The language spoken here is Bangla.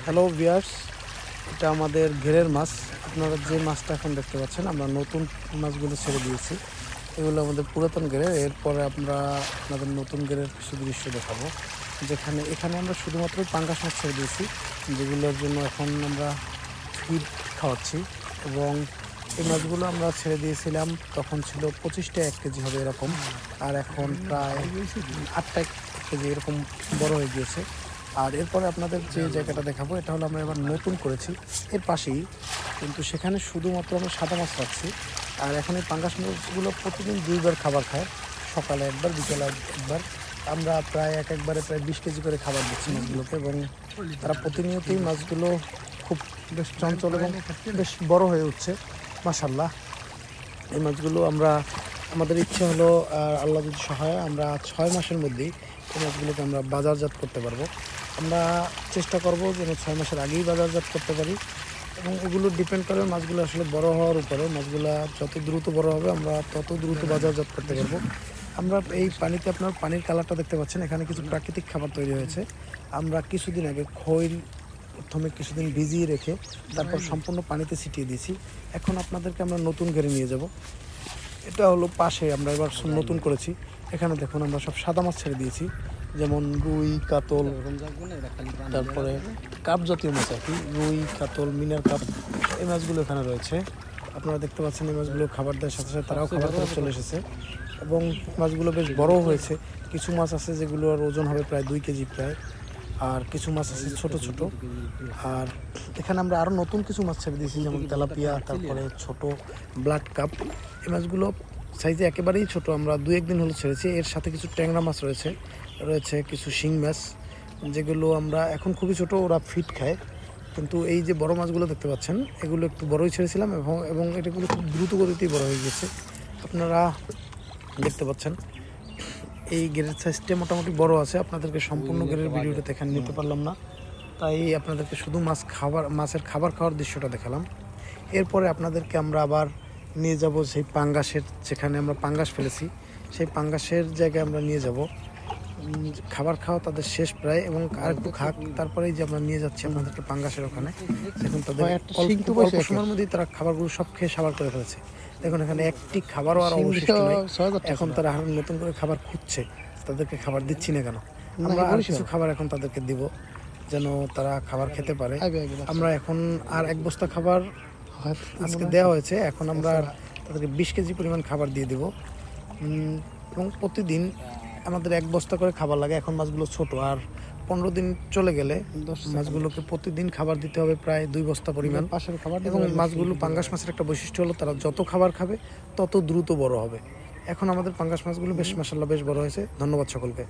হ্যালো ভিউয়ার্স, এটা আমাদের ঘেরের মাছ। আপনারা যে মাছটা এখন দেখতে পাচ্ছেন, আমরা নতুন মাছগুলো ছেড়ে দিয়েছি। এগুলো আমাদের পুরাতন ঘেরের। এরপরে আমরা আপনাদের নতুন ঘেরের কিছু দৃশ্য দেখাবো, যেখানে এখানে আমরা শুধুমাত্র পাঙ্গাস মাছ ছেড়ে দিয়েছি, যেগুলোর জন্য এখন আমরা ফিড খাওয়াচ্ছি। এবং এই মাছগুলো আমরা ছেড়ে দিয়েছিলাম, তখন ছিল 25টা 1 কেজি হবে এরকম, আর এখন প্রায় 8টা 1 কেজি এরকম বড় হয়ে গিয়েছে। আর এরপরে আপনাদের যে জায়গাটা দেখাবো, এটা হলো আমরা এবার নতুন করেছি এর পাশেই, কিন্তু সেখানে শুধুমাত্র আমরা সাদা মাছ রাখছি। আর এখন এই পাঙ্গাস মাছগুলো প্রতিদিন 2বার খাবার খায়, সকালে একবার, বিকেলে একবার। আমরা প্রায় একবারে প্রায় 20 কেজি করে খাবার দিচ্ছি মাছগুলোকে, এবং তারা প্রতিনিয়তই মাছগুলো খুব বেশ চঞ্চল এবং বেশ বড় হয়ে উঠছে মাশাআল্লাহ। এই মাছগুলো আমাদের ইচ্ছে হলো, আল্লাহ যদি সহায়, আমরা 6 মাসের মধ্যেই এই মাছগুলোকে আমরা বাজারজাত করতে পারবো। আমরা চেষ্টা করব যেন 6 মাসের আগেই বাজারজাত করতে পারি, এবং এগুলো ডিপেন্ড করে মাছগুলো আসলে বড় হওয়ার উপরে। মাছগুলো যত দ্রুত বড় হবে, আমরা তত দ্রুত বাজারজাত করতে পারবো। আমরা এই পানিতে, আপনার পানির কালারটা দেখতে পাচ্ছেন, এখানে কিছু প্রাকৃতিক খাবার তৈরি হয়েছে। আমরা কিছুদিন আগে খৈল প্রথমে কিছুদিন ভিজিয়ে রেখে তারপর সম্পূর্ণ পানিতে ছিটিয়ে দিয়েছি। এখন আপনাদেরকে আমরা নতুন ঘেরে নিয়ে যাব। এটা হলো পাশে আমরা এবার নতুন করেছি। এখানে দেখুন, আমরা সব সাদা মাছ ছেড়ে দিয়েছি, যেমন রুই, কাতল, তারপরে কাপ জাতীয় মাছ আর কি, রুই, কাতল, মিনার কাপ, এই মাছগুলো এখানে রয়েছে। আপনারা দেখতে পাচ্ছেন এই মাছগুলো খাবার দেওয়ার সাথে সাথে তারাও খাবার করে চলে এসেছে, এবং মাছগুলো বেশ বড় হয়েছে। কিছু মাছ আছে যেগুলোর ওজন হবে প্রায় 2 কেজি প্রায়, আর কিছু মাছ আছে ছোট ছোট। আর এখানে আমরা আরও নতুন কিছু মাছ ছেড়ে দিয়েছি, যেমন তেলাপিয়া, তারপরে ছোট ব্লাড কাপ। এই মাছগুলো সাইজে একেবারেই ছোট, আমরা 2-1 দিন হলো ছেড়েছি। এর সাথে কিছু ট্যাংরা মাছ রয়েছে কিছু শিং মাছ, যেগুলো আমরা এখন খুবই ছোট, ওরা ফিট খায়। কিন্তু এই যে বড় মাছগুলো দেখতে পাচ্ছেন, এগুলো একটু বড়ই ছেড়েছিলাম, এবং এটাগুলো খুব দ্রুত গতিতেই বড় হয়ে গেছে। আপনারা দেখতে পাচ্ছেন এই গেরের সাইজটা মোটামুটি বড় আছে। আপনাদেরকে সম্পূর্ণ গেরের ভিডিওটা এখানে নিতে পারলাম না, তাই আপনাদেরকে শুধু মাছের খাবার খাওয়ার দৃশ্যটা দেখালাম। এরপরে আপনাদেরকে আমরা আবার নিয়ে যাব সেই পাঙ্গাসের, যেখানে আমরা পাঙ্গাস ফেলেছি, সেই পাঙ্গাসের জায়গায় আমরা নিয়ে যাব। খাবার খাওয়া তাদের শেষ প্রায়, এবং আর একটু খাক, তারপরেই যে আমরা নিয়ে যাচ্ছি আপনাদেরকে পাঙ্গাসের ওখানে। দেখুন তাদের অল্প সময়ের মধ্যেই তারা খাবারগুলো সব খেয়ে সাবার করে ফেলেছে। দেখুন এখানে একটি খাবারও আর অবশিষ্ট নেই। এখন তারা নতুন করে খাবার খুঁজছে, তাদেরকে খাবার দিচ্ছি না কেন। আমরা আর কিছু খাবার এখন তাদেরকে দিব, যেন তারা খাবার খেতে পারে। আমরা এখন আর 1 বস্তা খাবার আজকে দেওয়া হয়েছে, এখন আমরা তাদেরকে 20 কেজি পরিমাণ খাবার দিয়ে দেব। এবং প্রতিদিন আমাদের 1 বস্তা করে খাবার লাগে। এখন মাছগুলো ছোট, আর 15 দিন চলে গেলে মাছগুলোকে প্রতিদিন খাবার দিতে হবে প্রায় 2 বস্তা পরিমাণ। এবং মাছগুলো, পাঙ্গাস মাছের একটা বৈশিষ্ট্য হলো, তারা যত খাবার খাবে তত দ্রুত বড় হবে। এখন আমাদের পাঙ্গাস মাছগুলো বেশ মাশাআল্লাহ বেশ বড় হয়েছে। ধন্যবাদ সকলকে।